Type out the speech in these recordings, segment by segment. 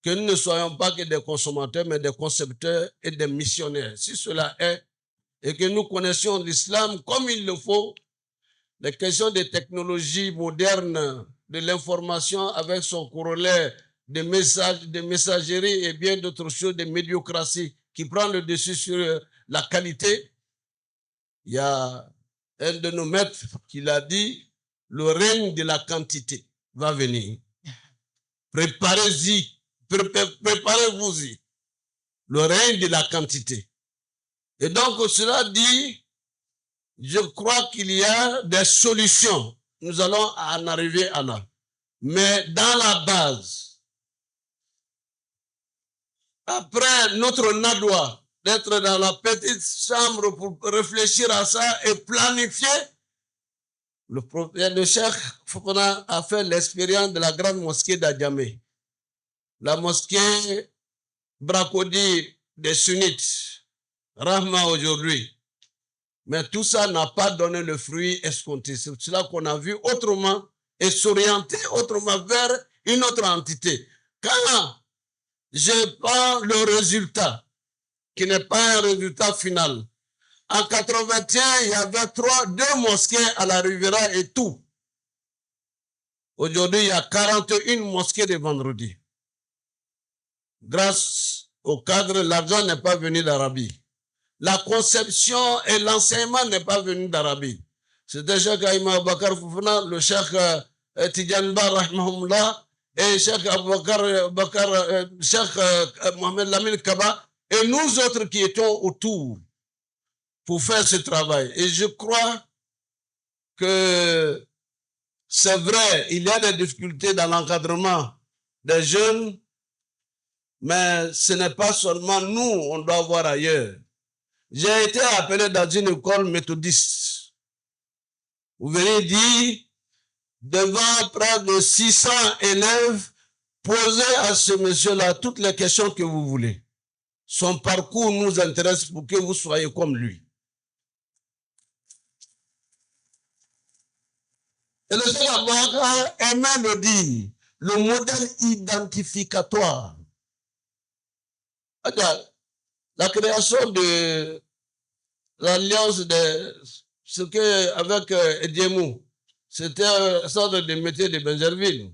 que nous ne soyons pas que des consommateurs, mais des concepteurs et des missionnaires. Si cela est, et que nous connaissions l'islam comme il le faut, les questions des technologies modernes, de l'information avec son corollaire, des messages, des messageries et bien d'autres choses, des médiocraties qui prennent le dessus sur la qualité. Il y a un de nos maîtres qui l'a dit, le règne de la quantité va venir. Préparez-y, préparez-vous-y. Le règne de la quantité. Et donc, cela dit, je crois qu'il y a des solutions. Nous allons en arriver à là. Mais dans la base, après notre nadois, d'être dans la petite chambre pour réfléchir à ça et planifier, le cheikh Fofana a fait l'expérience de la grande mosquée d'Adjamé. La mosquée Bracodi des sunnites, Rahma aujourd'hui. Mais tout ça n'a pas donné le fruit escompté. C'est cela qu'on a vu autrement et s'orienter autrement vers une autre entité. Quand je prends le résultat, qui n'est pas un résultat final, en 81, il y avait 2 mosquées à la Riviera et tout. Aujourd'hui, il y a 41 mosquées de vendredi. Grâce au cadre, l'argent n'est pas venu d'Arabie. La conception et l'enseignement n'est pas venu d'Arabie. C'était Cheikh Aïma Bakar Fofana, le Cheikh Tidjan Bar Rahmahullah et Cheikh Mohamed Lamine Kaba et nous autres qui étions autour pour faire ce travail. Et je crois que c'est vrai, il y a des difficultés dans l'encadrement des jeunes, mais ce n'est pas seulement nous, on doit voir ailleurs. J'ai été appelé dans une école méthodiste. Vous venez dire, devant près de 600 élèves, posez à ce monsieur-là toutes les questions que vous voulez. Son parcours nous intéresse pour que vous soyez comme lui. Et le Cheikh Aboubacar aimait le dire, le modèle identificatoire. La création de l'alliance de ce que avec Ediemou, c'était une sorte de métier de Benjerville.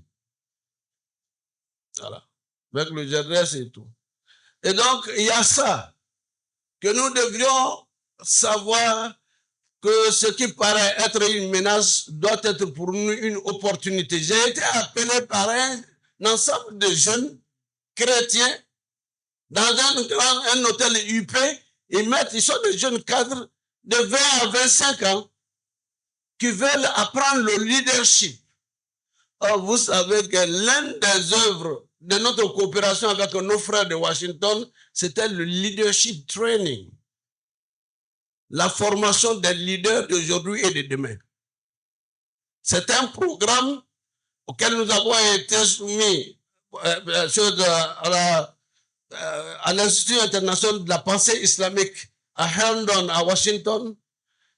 Voilà. Avec le GRS et tout. Et donc, il y a ça, que nous devrions savoir que ce qui paraît être une menace doit être pour nous une opportunité. J'ai été appelé par un ensemble de jeunes chrétiens dans un hôtel UP. Ils sont des jeunes cadres de 20 à 25 ans qui veulent apprendre le leadership. Or, vous savez que l'une des œuvres de notre coopération avec nos frères de Washington, c'était le leadership training. La formation des leaders d'aujourd'hui et de demain. C'est un programme auquel nous avons été soumis à l'Institut international de la pensée islamique à Herndon, à Washington,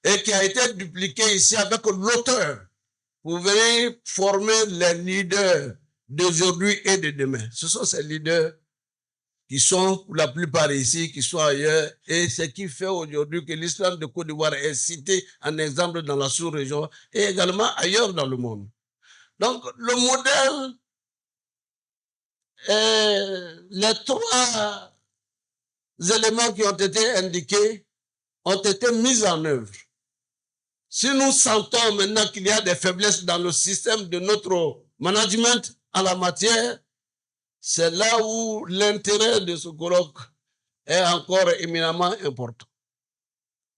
et qui a été dupliqué ici avec l'auteur pour venir former les leaders d'aujourd'hui et de demain. Ce sont ces leaders qui sont pour la plupart ici, qui sont ailleurs, et ce qui fait aujourd'hui que l'islam de Côte d'Ivoire est cité en exemple dans la sous-région et également ailleurs dans le monde. Donc, le modèle, les 3 éléments qui ont été indiqués ont été mis en œuvre. Si nous sentons maintenant qu'il y a des faiblesses dans le système de notre management en la matière, c'est là où l'intérêt de ce colloque est encore éminemment important.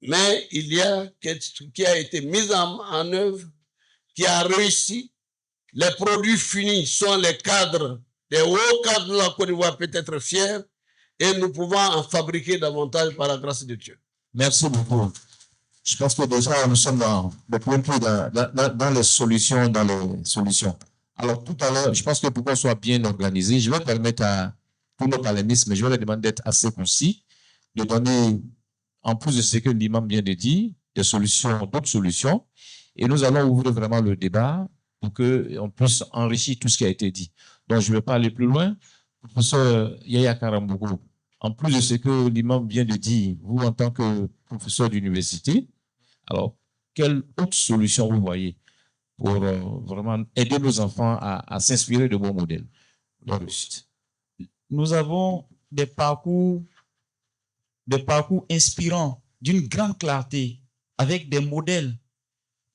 Mais il y a quelque chose qui a été mis en œuvre, qui a réussi. Les produits finis sont les cadres, les hauts cadres de la Côte d'Ivoire peut être fiers et nous pouvons en fabriquer davantage par la grâce de Dieu. Merci beaucoup. Je pense que déjà nous sommes dans les solutions, Alors, tout à l'heure, je pense que pour qu'on soit bien organisé, je vais permettre à tous nos palémistes, mais je vais leur demander d'être assez concis, de donner, en plus de ce que l'imam vient de dire, d'autres solutions, et nous allons ouvrir vraiment le débat pour qu'on puisse enrichir tout ce qui a été dit. Donc, je ne vais pas aller plus loin. professeur Yaya Karamboko, en plus de ce que l'imam vient de dire, vous en tant que professeur d'université, alors, quelle autre solution vous voyez pour vraiment aider nos enfants à s'inspirer de bons modèles de réussite? Nous avons des parcours inspirants, d'une grande clarté, avec des modèles.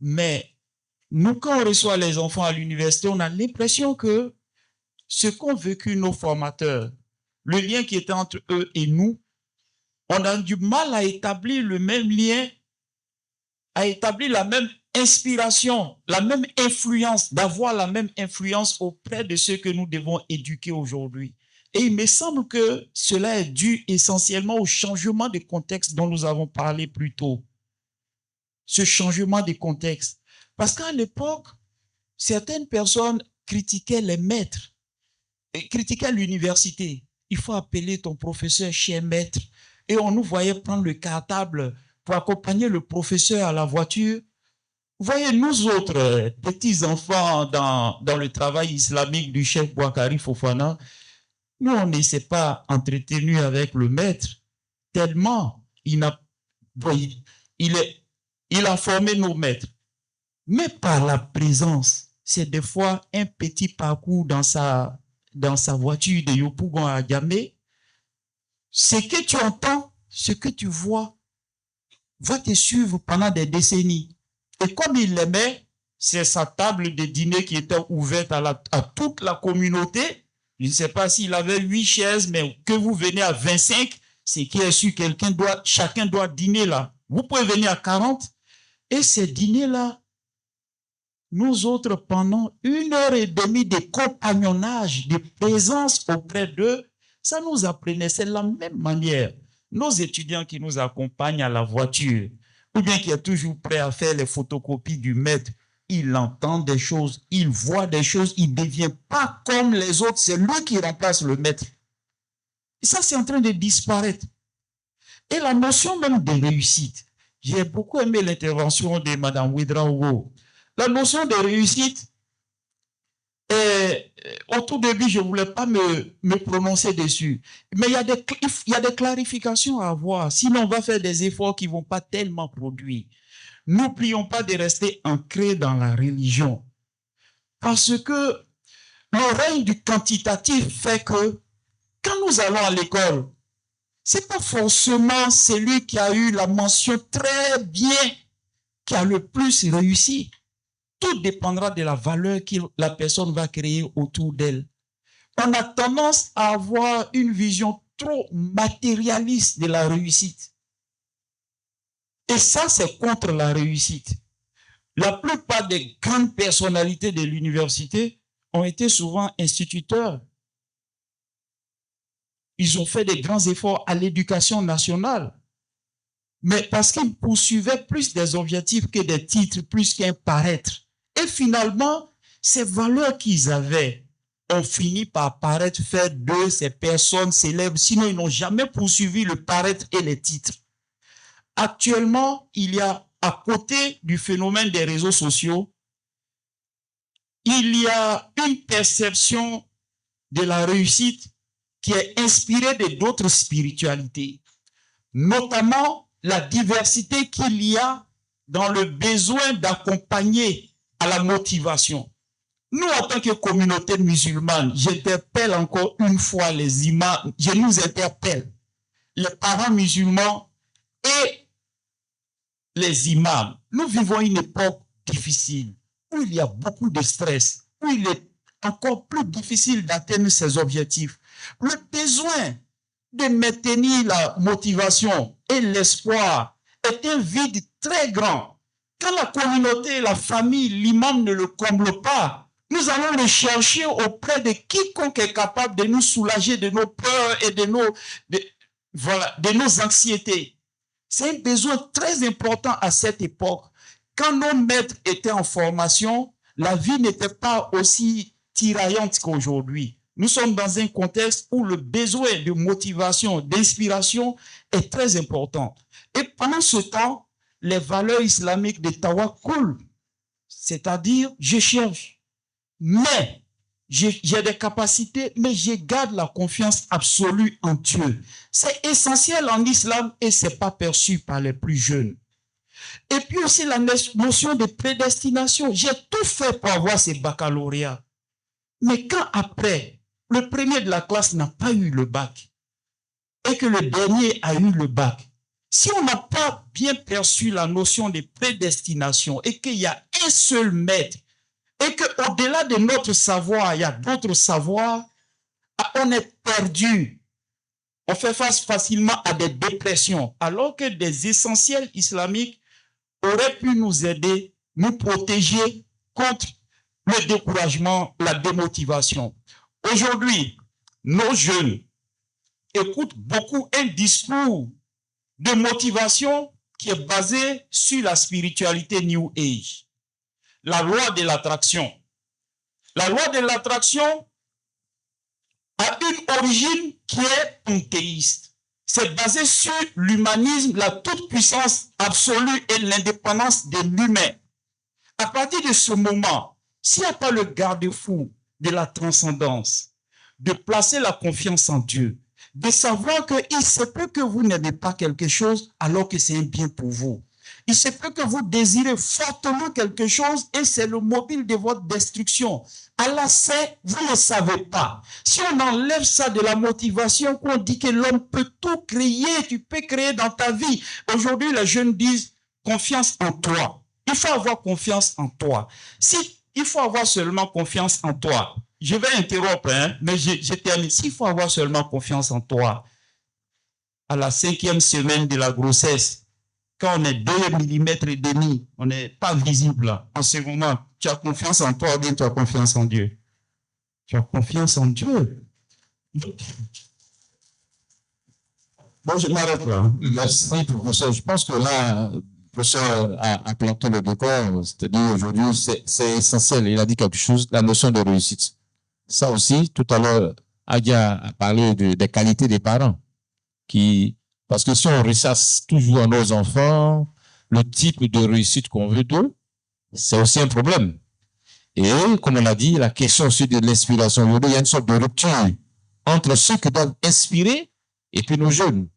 Mais nous, quand on reçoit les enfants à l'université, on a l'impression que ce qu'ont vécu nos formateurs, le lien qui était entre eux et nous, on a du mal à établir le même lien, à établir la même inspiration, la même influence, d'avoir la même influence auprès de ceux que nous devons éduquer aujourd'hui. Et il me semble que cela est dû essentiellement au changement de contexte dont nous avons parlé plus tôt. Ce changement de contexte. Parce qu'à l'époque, certaines personnes critiquaient les maîtres, et critiquaient l'université. Il faut appeler ton professeur cher maître. Et on nous voyait prendre le cartable pour accompagner le professeur à la voiture. Vous voyez, nous autres, petits-enfants dans le travail islamique du chef Bouakari Fofana, nous, on ne s'est pas entretenu avec le maître, tellement il a formé nos maîtres. Mais par la présence, c'est des fois un petit parcours dans sa voiture de Yopougon à Yamé. Ce que tu entends, ce que tu vois, va te suivre pendant des décennies. Et comme il l'aimait, c'est sa table de dîner qui était ouverte à toute la communauté. Je ne sais pas s'il avait 8 chaises, mais que vous venez à 25, c'est qu'il y a su chacun doit dîner là. Vous pouvez venir à 40. Et ces dîners-là, nous autres, pendant 1h30 de compagnonnage, de présence auprès d'eux, ça nous apprenait, c'est la même manière. Nos étudiants qui nous accompagnent à la voiture, ou bien qui est toujours prêt à faire les photocopies du maître, il entend des choses, il voit des choses, il ne devient pas comme les autres, c'est lui qui remplace le maître. Et ça, c'est en train de disparaître. Et la notion même de réussite, j'ai beaucoup aimé l'intervention de Mme Ouedraogo. La notion de réussite, au tout début, je ne voulais pas me prononcer dessus. Mais il y a des clarifications à avoir. Sinon, on va faire des efforts qui ne vont pas tellement produire. N'oublions pas de rester ancrés dans la religion. Parce que le règne du quantitatif fait que quand nous allons à l'école, ce n'est pas forcément celui qui a eu la mention très bien qui a le plus réussi. Tout dépendra de la valeur que la personne va créer autour d'elle. On a tendance à avoir une vision trop matérialiste de la réussite. Et ça, c'est contre la réussite. La plupart des grandes personnalités de l'université ont été souvent instituteurs. Ils ont fait des grands efforts à l'éducation nationale. Mais parce qu'ils poursuivaient plus des objectifs que des titres, plus qu'un paraître. Et finalement, ces valeurs qu'ils avaient ont fini par paraître faire d'eux ces personnes célèbres. Sinon, ils n'ont jamais poursuivi le paraître et les titres. Actuellement, il y a, à côté du phénomène des réseaux sociaux, il y a une perception de la réussite qui est inspirée d'autres spiritualités, notamment la diversité qu'il y a dans le besoin d'accompagner à la motivation. Nous, en tant que communauté musulmane, j'interpelle encore une fois les imams, je nous interpelle, les parents musulmans et les imams. Nous vivons une époque difficile, où il y a beaucoup de stress, où il est encore plus difficile d'atteindre ses objectifs. Le besoin de maintenir la motivation et l'espoir est un vide très grand. Quand la communauté, la famille, l'imam ne le comble pas, nous allons le chercher auprès de quiconque est capable de nous soulager de nos peurs et de nos anxiétés. C'est un besoin très important à cette époque. Quand nos maîtres étaient en formation, la vie n'était pas aussi tiraillante qu'aujourd'hui. Nous sommes dans un contexte où le besoin de motivation, d'inspiration est très important. Et pendant ce temps, les valeurs islamiques de tawakkul, c'est-à-dire je cherche. Mais j'ai des capacités, mais je garde la confiance absolue en Dieu. C'est essentiel en islam et c'est pas perçu par les plus jeunes. Et puis aussi la notion de prédestination. J'ai tout fait pour avoir ces baccalauréats. Mais quand après, le premier de la classe n'a pas eu le bac et que le dernier a eu le bac, si on n'a pas bien perçu la notion de prédestination et qu'il y a un seul maître et qu'au-delà de notre savoir, il y a d'autres savoirs, on est perdu. On fait face facilement à des dépressions, alors que des essentiels islamiques auraient pu nous aider, nous protéger contre le découragement, la démotivation. Aujourd'hui, nos jeunes écoutent beaucoup un discours de motivation qui est basé sur la spiritualité New Age. La loi de l'attraction. La loi de l'attraction a une origine qui est panthéiste. C'est basé sur l'humanisme, la toute-puissance absolue et l'indépendance de l'humain. À partir de ce moment, s'il n'y a pas le garde-fou de la transcendance, de placer la confiance en Dieu, de savoir qu'il se peut que vous n'aimez pas quelque chose alors que c'est un bien pour vous. Il se peut que vous désirez fortement quelque chose et c'est le mobile de votre destruction. Allah sait, vous ne savez pas. Si on enlève ça de la motivation, qu'on dit que l'homme peut tout créer, tu peux créer dans ta vie. Aujourd'hui, les jeunes disent confiance en toi. Il faut avoir confiance en toi. Si il faut avoir seulement confiance en toi, je vais interrompre, mais je termine. S'il faut avoir seulement confiance en toi, à la 5e semaine de la grossesse, quand on est 2,5 mm, on n'est pas visible. En ce moment, tu as confiance en toi ou bien tu as confiance en Dieu? Tu as confiance en Dieu. Bon, je m'arrête là. Merci, professeur. Je pense que là, le professeur a planté le décor. C'est-à-dire, aujourd'hui, c'est essentiel. Il a dit quelque chose, la notion de réussite. Ça aussi, tout à l'heure, Adia a parlé des qualités des parents. Parce que si on ressasse toujours à nos enfants le type de réussite qu'on veut d'eux, c'est aussi un problème. Et comme on a dit, la question aussi de l'inspiration, il y a une sorte de rupture entre ceux qui doivent inspirer et puis nos jeunes.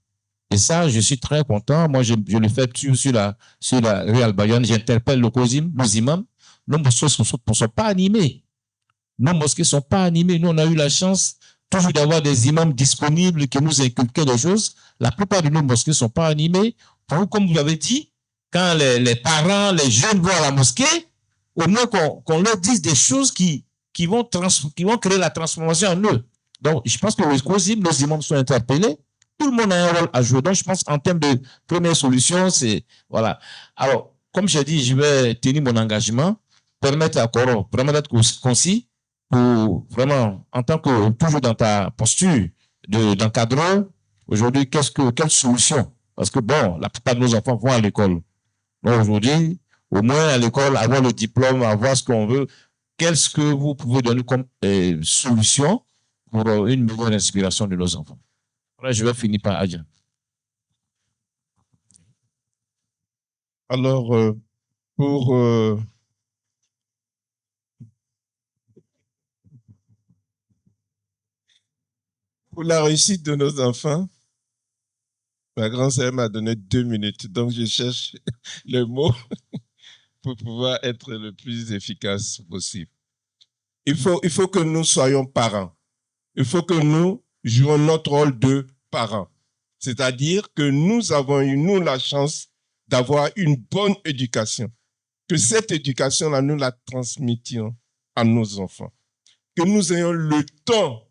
Et ça, je suis très content. Moi, je le fais sur la rue Al-Bayane. J'interpelle nos imams. Nos mosquées ne sont pas animées. Nos mosquées ne sont pas animées. Nous, on a eu la chance toujours d'avoir des imams disponibles qui nous inculquent des choses. La plupart de nos mosquées ne sont pas animées. Comme vous l'avez dit, quand les parents, les jeunes vont à la mosquée, au moins qu'on leur dise des choses qui vont créer la transformation en eux. Donc, je pense que nos imams sont interpellés. Tout le monde a un rôle à jouer. Donc, je pense en termes de première solution, c'est, voilà. Alors, comme j'ai dit, je vais tenir mon engagement, permettre à Coro vraiment d'être concis pour vraiment, en tant que, toujours dans ta posture d'encadreur, aujourd'hui, quelle solution? Parce que bon, la plupart de nos enfants vont à l'école. Donc, aujourd'hui, au moins à l'école, avoir le diplôme, avoir ce qu'on veut. Qu'est-ce que vous pouvez donner comme solution pour une meilleure inspiration de nos enfants? Là, je vais finir par Adja. Alors, pour la réussite de nos enfants, ma grand-sœur m'a donné 2 minutes, donc je cherche le mot pour pouvoir être le plus efficace possible. Il faut que nous soyons parents. Il faut que nous jouons notre rôle de parents. C'est-à-dire que nous avons eu, nous, la chance d'avoir une bonne éducation. Que cette éducation-là, nous la transmettions à nos enfants. Que nous ayons le temps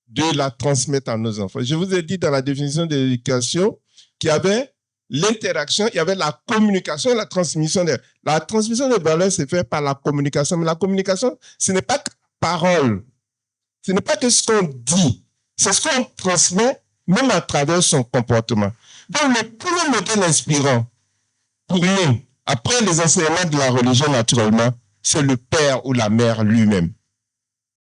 de la transmettre à nos enfants. Je vous ai dit dans la définition de l'éducation qu'il y avait l'interaction, il y avait la communication et la transmission des valeurs. La transmission des valeurs, c'est fait par la communication. Mais la communication, ce n'est pas que la parole. Ce n'est pas que ce qu'on dit. C'est ce qu'on transmet, même à travers son comportement. Donc, le premier modèle inspirant pour nous, après les enseignements de la religion naturellement, c'est le père ou la mère lui-même.